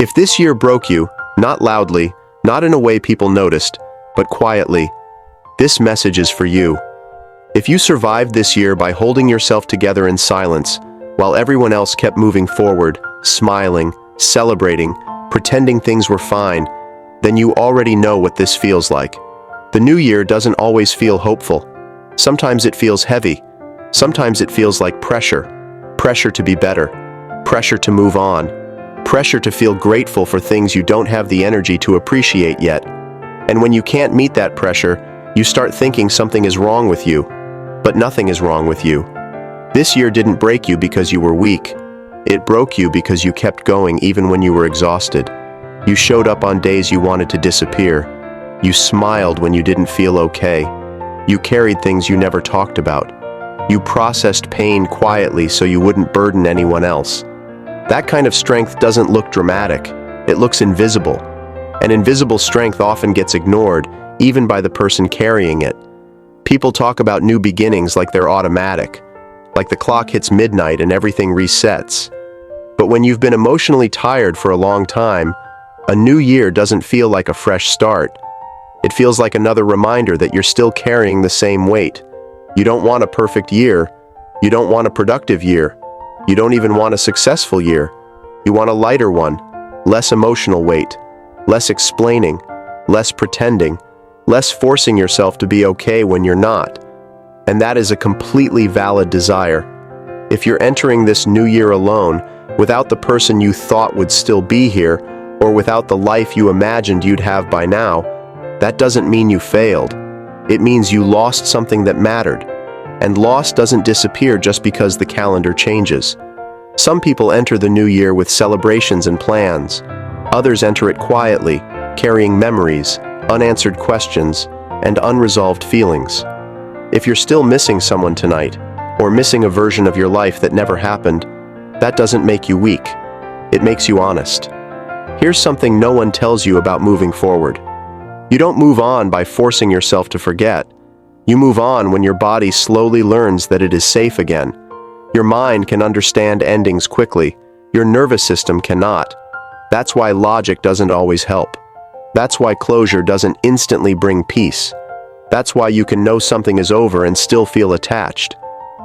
If this year broke you, not loudly, not in a way people noticed, but quietly, this message is for you. If you survived this year by holding yourself together in silence, while everyone else kept moving forward, smiling, celebrating, pretending things were fine, then you already know what this feels like. The new year doesn't always feel hopeful. Sometimes it feels heavy. Sometimes it feels like pressure. Pressure to be better. Pressure to move on. Pressure to feel grateful for things you don't have the energy to appreciate yet. And when you can't meet that pressure, you start thinking something is wrong with you. But nothing is wrong with you. This year didn't break you because you were weak. It broke you because you kept going even when you were exhausted. You showed up on days you wanted to disappear. You smiled when you didn't feel okay. You carried things you never talked about. You processed pain quietly so you wouldn't burden anyone else. That kind of strength doesn't look dramatic. It looks invisible. And invisible strength often gets ignored, even by the person carrying it. People talk about new beginnings like they're automatic, like the clock hits midnight and everything resets. But when you've been emotionally tired for a long time, a new year doesn't feel like a fresh start. It feels like another reminder that you're still carrying the same weight. You don't want a perfect year. You don't want a productive year. You don't even want a successful year. You want a lighter one, less emotional weight, less explaining, less pretending, less forcing yourself to be okay when you're not. And that is a completely valid desire. If you're entering this new year alone, without the person you thought would still be here, or without the life you imagined you'd have by now, that doesn't mean you failed. It means you lost something that mattered. And loss doesn't disappear just because the calendar changes. Some people enter the new year with celebrations and plans. Others enter it quietly, carrying memories, unanswered questions, and unresolved feelings. If you're still missing someone tonight, or missing a version of your life that never happened, that doesn't make you weak. It makes you honest. Here's something no one tells you about moving forward. You don't move on by forcing yourself to forget. You move on when your body slowly learns that it is safe again. Your mind can understand endings quickly. Your nervous system cannot. That's why logic doesn't always help. That's why closure doesn't instantly bring peace. That's why you can know something is over and still feel attached.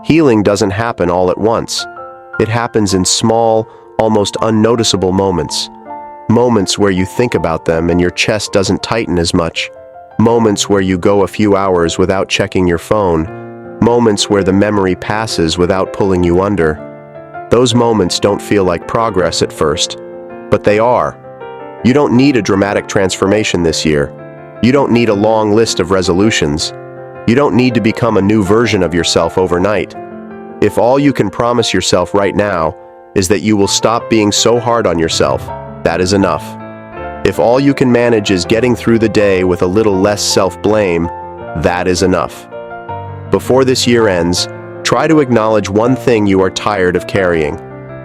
Healing doesn't happen all at once. It happens in small, almost unnoticeable moments. Moments where you think about them and your chest doesn't tighten as much. Moments where you go a few hours without checking your phone. Moments where the memory passes without pulling you under. Those moments don't feel like progress at first, but they are. You don't need a dramatic transformation this year. You don't need a long list of resolutions. You don't need to become a new version of yourself overnight. If all you can promise yourself right now is that you will stop being so hard on yourself, that is enough. If all you can manage is getting through the day with a little less self-blame, that is enough. Before this year ends, try to acknowledge one thing you are tired of carrying.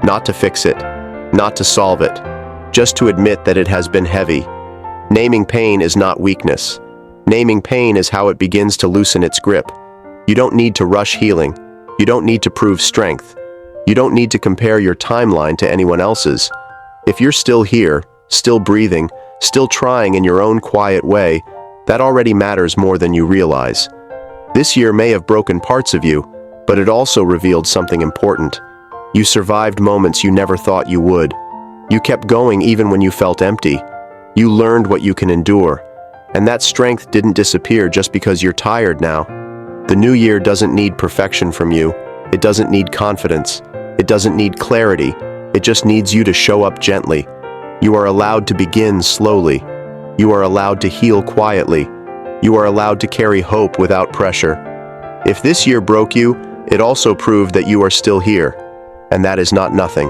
Not to fix it, not to solve it, just to admit that it has been heavy. Naming pain is not weakness. Naming pain is how it begins to loosen its grip. You don't need to rush healing. You don't need to prove strength. You don't need to compare your timeline to anyone else's. If you're still here, still breathing, still trying in your own quiet way, that already matters more than you realize. This year may have broken parts of you, but it also revealed something important. You survived moments you never thought you would. You kept going even when you felt empty. You learned what you can endure. And that strength didn't disappear just because you're tired now. The new year doesn't need perfection from you. It doesn't need confidence. It doesn't need clarity. It just needs you to show up gently. You are allowed to begin slowly. You are allowed to heal quietly. You are allowed to carry hope without pressure. If this year broke you, it also proved that you are still here. And that is not nothing.